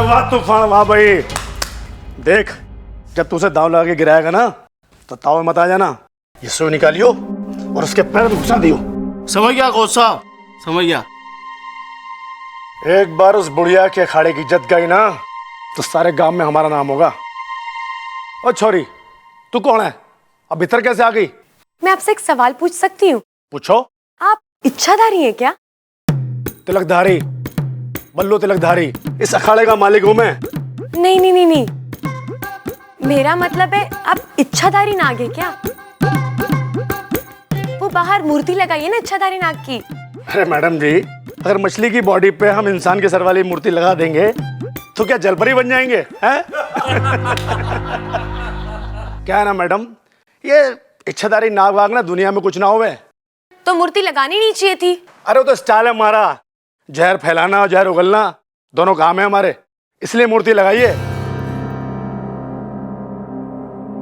वाह तूफान, वाह भाई। देख, जब तू उसे दांव लगा के गिराएगा ना तो ताव में मत आ जाना। ये सुई निकालियो और उसके पैर में घुसा दियो। समझ गया कोच साहब, समझ गया। एक बार उस बुढ़िया के अखाड़े की इज्जत गई ना तो सारे गांव में हमारा नाम होगा। ओ छोरी, तू कौन है? अब भीतर कैसे आ गई? मैं आपसे एक सवाल पूछ सकती हूँ? पूछो। आप इच्छाधारी हैं क्या? तिलकधारी, बल्लू तिलकधारी, इस अखाड़े का मालिक हूं मैं। नहीं नहीं नहीं नहीं, मेरा मतलब है आप इच्छाधारी नाग है क्या? वो बाहर मूर्ति लगाई है ना इच्छाधारी नाग की। अरे मैडम जी, अगर मछली की बॉडी पे हम इंसान के सर वाली मूर्ति लगा देंगे तो क्या जलपरी बन जाएंगे हैं? क्या है ना मैडम, ये इच्छाधारी नाग वाग ना दुनिया में कुछ ना होवे। तो मूर्ति लगानी नहीं चाहिए थी। अरे वो तो स्टाइल है हमारा, जहर फैलाना और जहर उगलना दोनों काम है हमारे, इसलिए मूर्ति लगाइए।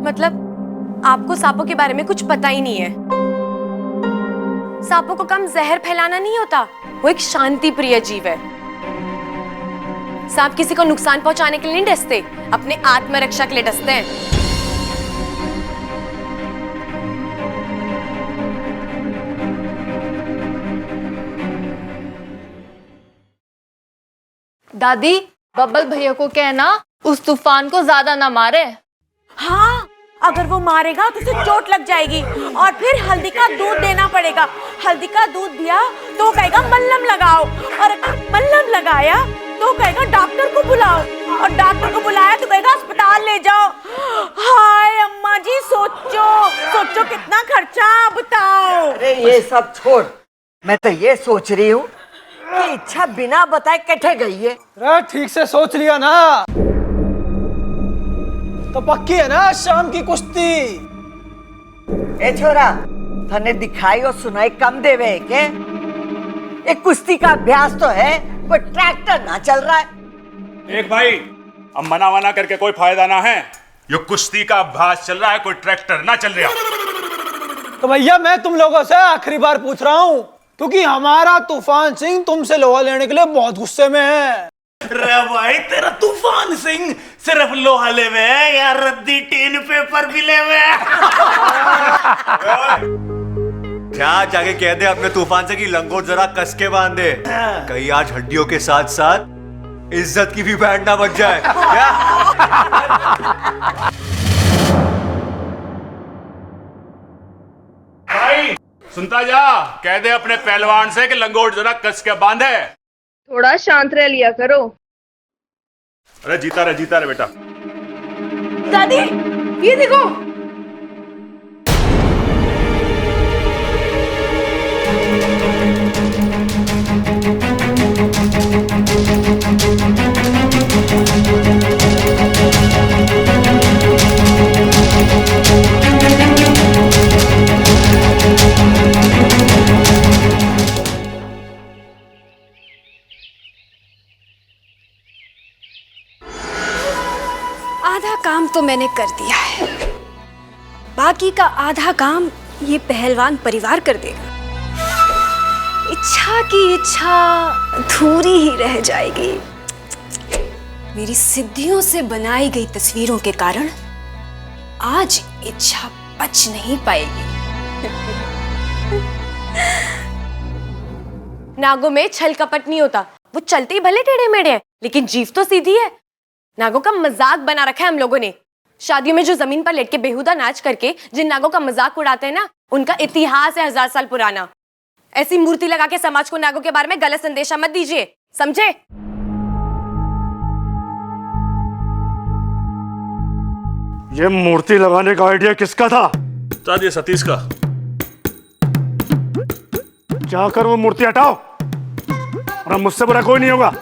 मतलब आपको सांपों के बारे में कुछ पता ही नहीं है। सांपों को कम जहर फैलाना नहीं होता, वो एक शांति प्रिय जीव है। सांप किसी को नुकसान पहुंचाने के लिए नहीं डसते, अपने आत्मरक्षा के लिए डसते हैं। दादी, बब्बल भैया को कहना उस तूफान को ज्यादा ना मारे। हाँ, अगर वो मारेगा तो उसे चोट लग जाएगी और फिर हल्दी का दूध देना पड़ेगा। हल्दी का दूध दिया तो कहेगा मल्लम लगाओ, और अगर मल्लम लगाया तो कहेगा डॉक्टर को बुलाओ, और डॉक्टर को बुलाया तो कहेगा अस्पताल ले जाओ। हाय अम्मा जी, सोचो सोचो कितना खर्चा, बताओ। अरे ये सब छोड़, मैं तो ये सोच रही हूँ कि इच्छा बिना बताए कैसे गई है। अरे ठीक से सोच लिया ना तो पक्की है ना शाम की कुश्ती। ए छोरा, तने दिखाई और सुनाई कम देवे है के? एक कुश्ती का अभ्यास तो है, कोई ट्रैक्टर ना चल रहा है। एक भाई, अब मना वना करके कोई फायदा ना है। ये कुश्ती का अभ्यास चल रहा है, कोई ट्रैक्टर ना चल रहा। तो भैया मैं तुम लोगों से आखिरी बार पूछ रहा हूँ, क्योंकि हमारा तूफान सिंह तुमसे लोहा लेने के लिए बहुत गुस्से में है। अरे भाई, तेरा तूफान सिंह सिर्फ लोहा लेवे है या रद्दी टीन पेपर भी लेवे है? क्या जाके कह दे अपने तूफान से कि लंगोट जरा कस के बांध दे, कहीं आज हड्डियों के साथ साथ इज्जत की भी बैंड ना बच जाए। क्या? भाई सुनता जा, कह दे अपने पहलवान से कि लंगोट जरा कस के बांधे। थोड़ा शांत रह लिया करो। अरे जीता रहे बेटा। दादी, ये देखो। आधा काम तो मैंने कर दिया है, बाकी का आधा काम ये पहलवान परिवार कर देगा। इच्छा की इच्छा अधूरी ही रह जाएगी। मेरी सिद्धियों से बनाई गई तस्वीरों के कारण आज इच्छा बच नहीं पाएगी। नागों में छल कपट नहीं होता, वो चलते ही भले टेढ़े मेढ़े हैं लेकिन जीव तो सीधी है। नागों का मजाक बना रखा है हम लोगों ने। शादियों में जो जमीन पर लेट के बेहुदा नाच करके जिन नागों का मजाक उड़ाते हैं ना, उनका इतिहास है 1000 साल पुराना। ऐसी मूर्ति लगा के समाज को नागों के बारे में गलत संदेशा मत दीजिए, समझे? ये मूर्ति लगाने का आइडिया किसका था? ये सतीश का। जाकर वो मूर्ति हटाओ, और मुझसे बुरा कोई नहीं होगा।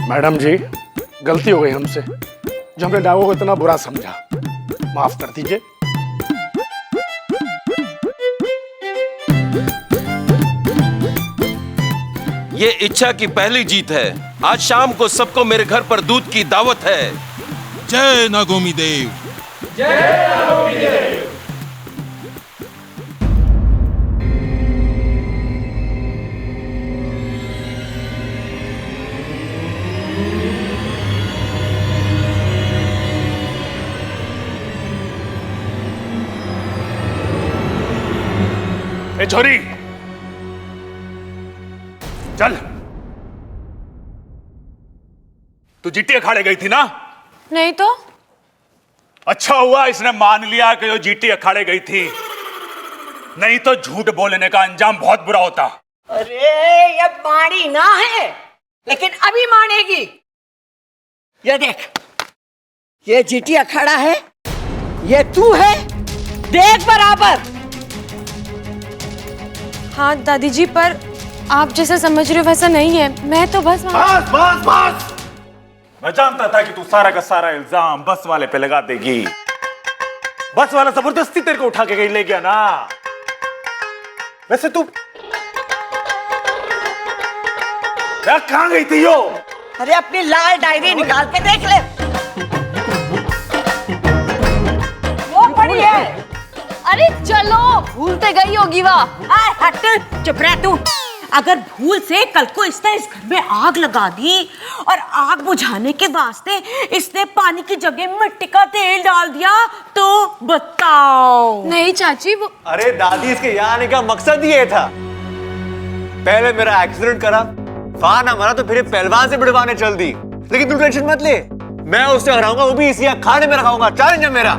मैडम जी, गलती हो गई हमसे, जो हमने नागों को इतना बुरा समझा, माफ कर दीजिए। ये इच्छा की पहली जीत है। आज शाम को सबको मेरे घर पर दूध की दावत है। जय नागोमी देव। जय नागोमी देव। ए छोरी, चल। तू जीटी अखाड़े गई थी ना? नहीं तो। अच्छा हुआ इसने मान लिया कि वो जीटी अखाड़े गई थी, नहीं तो झूठ बोलने का अंजाम बहुत बुरा होता। अरे ये माड़ी ना है, लेकिन अभी मानेगी। ये देख, ये जीटी अखाड़ा है, ये तू है, देख बराबर। हाँ दादी जी, पर आप जैसा समझ रहे हो वैसा नहीं है। मैं तो बस बस बस बस, मैं जानता था कि तू सारा का सारा इल्जाम बस वाले पे लगा देगी। बस वाला जबरदस्ती तेरे को उठा के कहीं ले गया ना। वैसे तू कहां गई थी यो? अरे अपनी लाल डायरी निकाल के देख ले, वो पड़ी है। अरे चलो, भूलते गई होगी वह। हट, चुप रह तू। अगर भूल से कल को इसने इस घर में आग लगा दी और आग बुझाने के वास्ते इसने पानी की जगह मिट्टी का तेल डाल दिया तो बताओ। नहीं चाची, वो अरे दादी, इसके यहाँ आने का मकसद ही ये था। पहले मेरा एक्सीडेंट करा, फान हमारा, तो फिर पहलवान से बिड़वाने चल दी। लेकिन तू टेंशन मत ले, मैं उससे हराऊंगा, वो भी इसी अखाड़े में रखाऊंगा। चैलेंज है मेरा।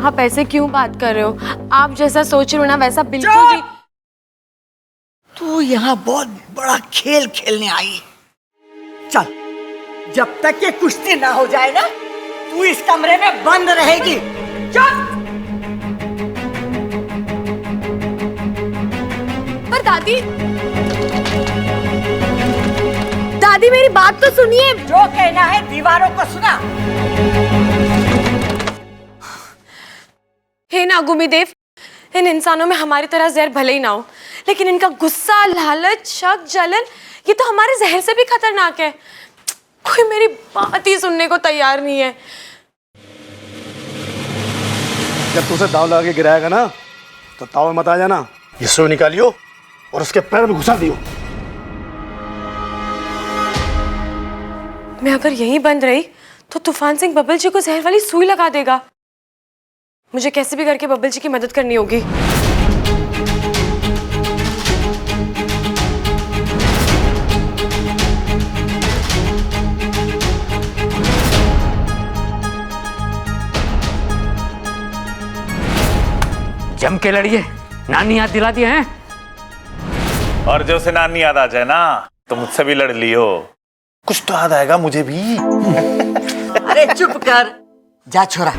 आप ऐसे क्यों बात कर रहे हो? आप जैसा सोच रहे हो ना वैसा बिल्कुल भी। तू यहाँ बहुत बड़ा खेल खेलने आई। चल, जब तक ये कुश्ती ना हो जाए ना, तू इस कमरे में बंद रहेगी। चल। पर दादी, दादी मेरी बात तो सुनिए। जो कहना है दीवारों को सुना। हे नागुमी देव, इन इंसानों में हमारी तरह जहर भले ही ना हो, लेकिन इनका गुस्सा, लालच, शक, जलन, ये तो हमारे जहर से भी खतरनाक है। कोई मेरी बात ही सुनने को तैयार नहीं है। जब तुझे दाव लगा के गिराएगा ना, तो ताव में मत आ जाना। ये सुई निकालियो और उसके पैर में घुसा दियो। मैं अगर यहीं बंद रही तो तूफान सिंह बब्बल जी को जहर वाली सुई लगा देगा। मुझे कैसे भी करके बब्बल जी की मदद करनी होगी। जम के लड़िए, नानी याद दिला दिए हैं। और जो से नानी याद आ जाए ना, तो मुझसे भी लड़ लियो। कुछ तो याद आएगा मुझे भी। अरे चुप कर, जा छोरा,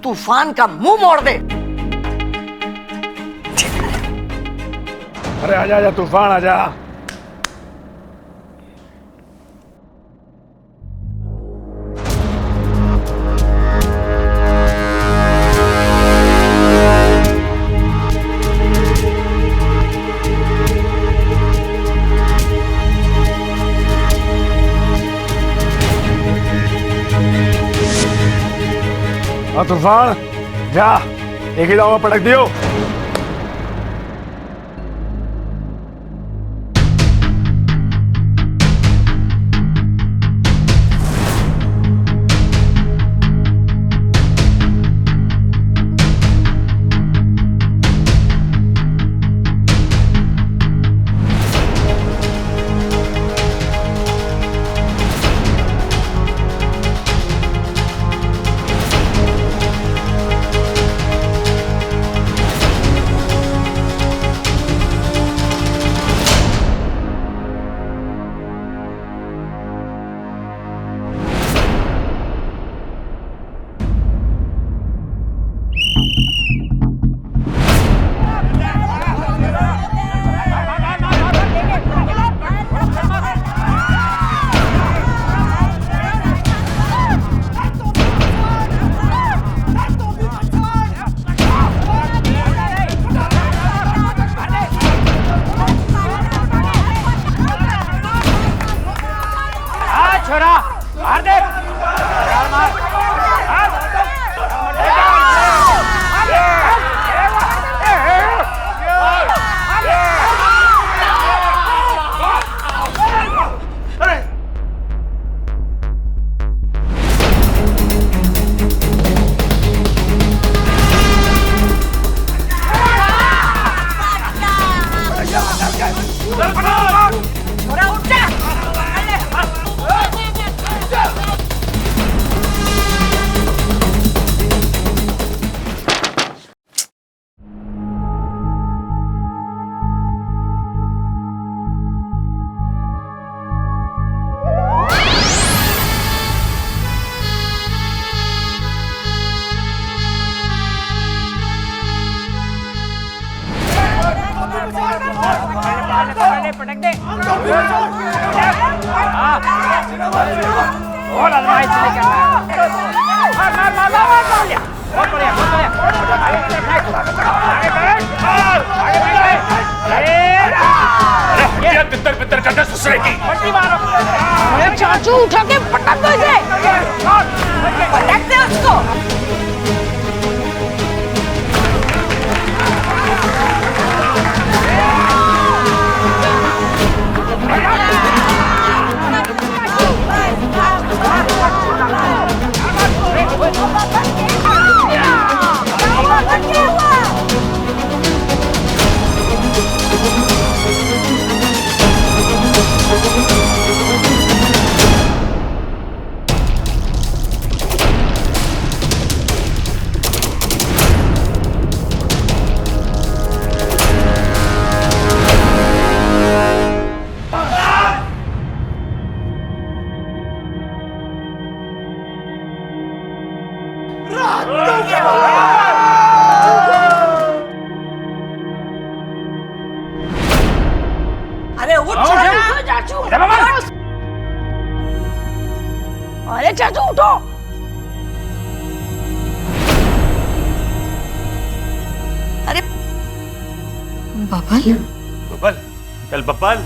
तूफान का मुंह मोड़ दे। अरे आजा आजा तूफान, आजा। तूफान जा, एक ही दाव में पटक दियो। थोड़ा उठ जा। तितर बितर करते ससुरे की चाचू उठा के पटक दो इसे। पटक दे उसको। अरे उठ चाचू। अरे चाचू उठो। अरे बबल बब्बल, चल बब्बल।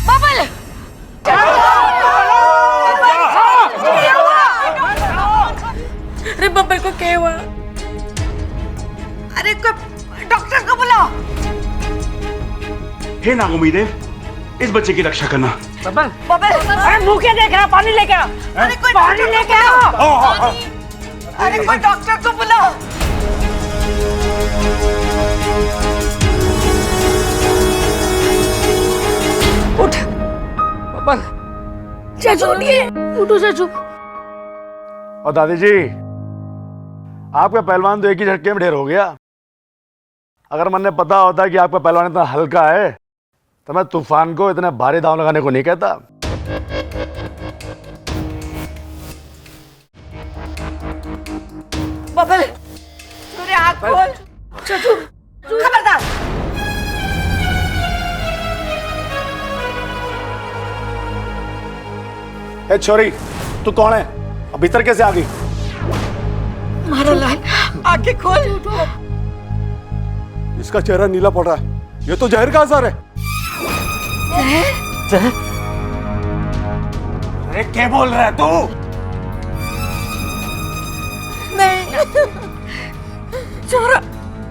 बबल अरे बब्बल को क्या हुआ? अरे डॉक्टर को बुलाओ। हे नागोमीदेव, इस बच्चे की रक्षा करना। बबल अरे मुंह क्या देख रहा? पानी लेके आओ। अरे कोई पानी लेके आओ। अरे कोई डॉक्टर को बुलाओ। उठ बबल। चाचू उठिए। उठो चाचू। और दादी जी, आपका पहलवान तो एक ही झटके में ढेर हो गया। अगर मैंने पता होता कि आपका पहलवान इतना हल्का है तो मैं तूफान को इतने भारी दांव लगाने को नहीं कहता। बबल तूने आँख खोल। चाचू खबरदार। ए छोरी, तू कौन है? अब भीतर कैसे आ गई? मारा लाल, आंखें खोल। इसका चेहरा नीला पड़ रहा है। ये तो जहर का असर है। जहर? अरे क्या बोल रहा है तू? नहीं छोरा।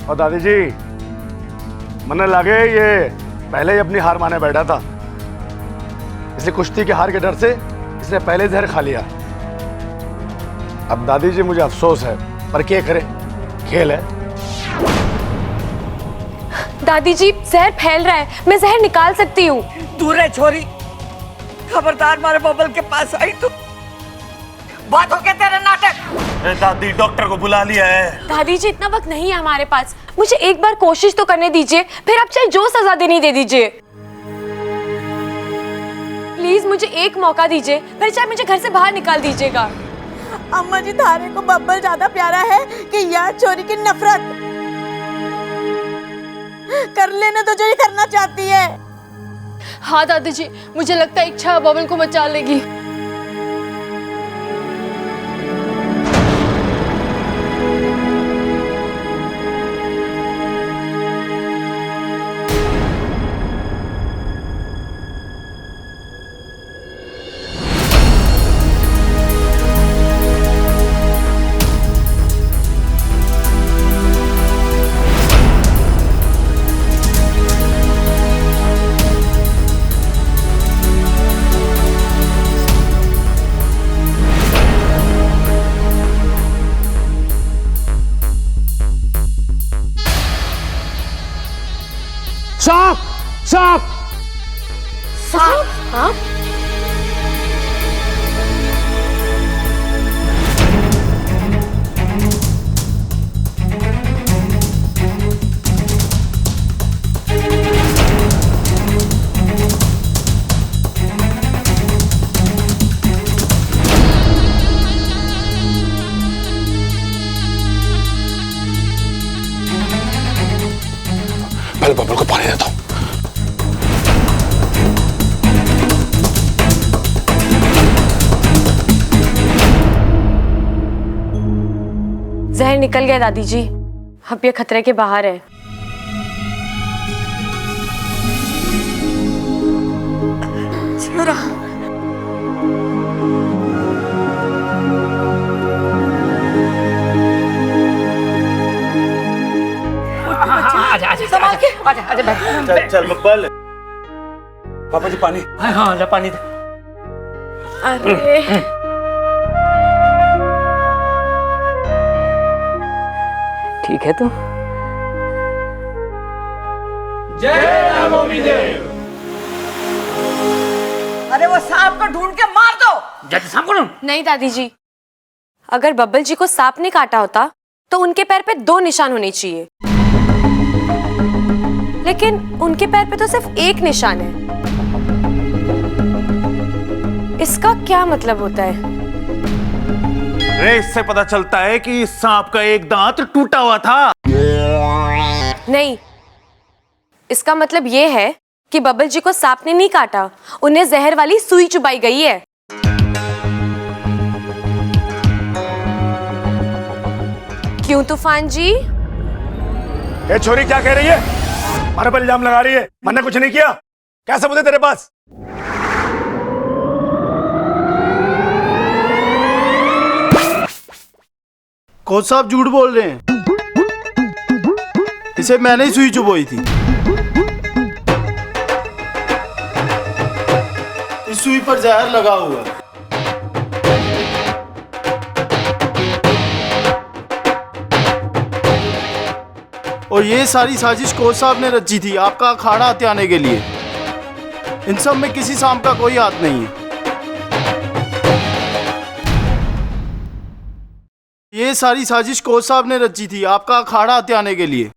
और दादी जी, मने लगे ये पहले ही अपनी हार माने बैठा था, इसलिए कुश्ती की हार के डर से इसने पहले जहर खा लिया। अब दादी जी मुझे अफसोस है, पर क्या करे, खेल है। दादी जी जहर फैल रहा है, मैं जहर निकाल सकती हूँ। दूर है छोरी। खबरदार मारे बबल के पास आई तो बात हो गया तेरा नाटक। दादी डॉक्टर को बुला लिया है। दादी जी इतना वक्त नहीं है हमारे पास, मुझे एक बार कोशिश तो करने दीजिए, फिर आप चाहे जो सजा देनी दे दीजिए। प्लीज मुझे एक मौका दीजिए, फिर चाहे मुझे घर से बाहर निकाल दीजिएगा। अम्मा जी, थारे को बब्बल ज्यादा प्यारा है कि यार चोरी की नफरत? कर लेने तो जो ये करना चाहती है। हाँ दादी जी, मुझे लगता है इच्छा बबल को बचा लेगी। सांप सांप सांप? पहले बबल को पानी देता हूं। जहर निकल गया दादी जी, अब ये खतरे के बाहर है। संभाल के आजा आजा बैठ। चल चल मकबल। पापा जी पानी। हाँ ले पानी दे। अरे ठीक है तू? अरे वो सांप को ढूंढ के मार दो। जाते सांप को ढूंढ। नहीं दादी जी, अगर बब्बल जी को सांप ने काटा होता तो उनके पैर पे 2 निशान होने चाहिए, लेकिन उनके पैर पे तो सिर्फ 1 निशान है। इसका क्या मतलब होता है? रे इससे पता चलता है कि सांप का एक दांत टूटा हुआ था। नहीं, इसका मतलब ये है कि बब्बल जी को सांप ने नहीं काटा, उन्हें जहर वाली सुई चुबाई गई है। क्यों तूफान जी? ये छोरी क्या कह रही है? हमारे पर इल्जाम लगा रही है। मैंने कुछ नहीं किया। क्या सबूत है तेरे पास? कोच साहब झूठ बोल रहे हैं। इसे मैंने ही सुई चुभोई थी। इस सुई पर जहर लगा हुआ है। और ये सारी साजिश कोच साहब ने रची थी आपका अखाड़ा हथियाने के लिए। इन सब में किसी सांप का कोई हाथ नहीं है। ये सारी साजिश कोच साहब ने रची थी आपका अखाड़ा हथियाने के लिए।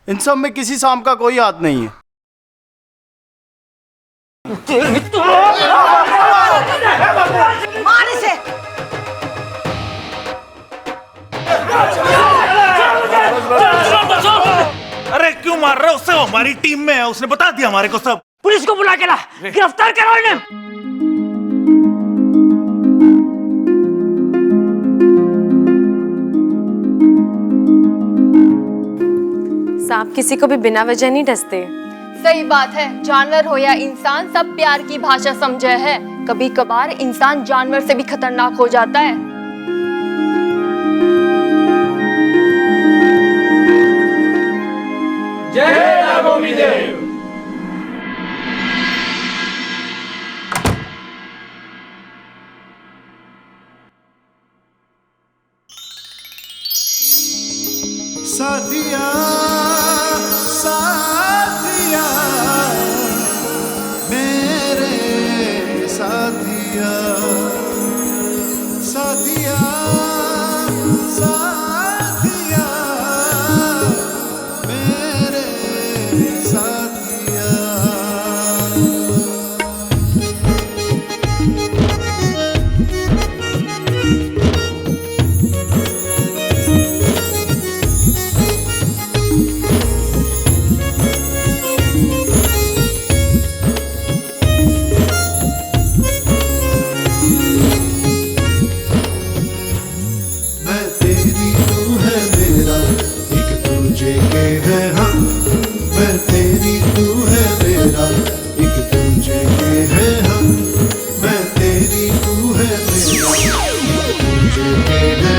इन सब में किसी सांप का कोई हाथ नहीं है। मार इसे। अरे क्यों मार रहे हो उससे? वो हमारी टीम में है, उसने बता दिया हमारे को सब। पुलिस को बुला के ला, गिरफ्तार करो इन्हें। सांप किसी को भी बिना वजह नहीं डसते। सही बात है, जानवर हो या इंसान सब प्यार की भाषा समझे है। कभी कभार इंसान जानवर से भी खतरनाक हो जाता है। जय नागोमी देव। साथिया साथिया मेरे साथिया साथिया साथिया मेरे साथिया। मैं तेरी तू है मेरा एक दूजे के है हम। मैं तेरी तू है मेरा एक दूजे के है हम। मैं तेरी तू है मेरा एक दूजे के है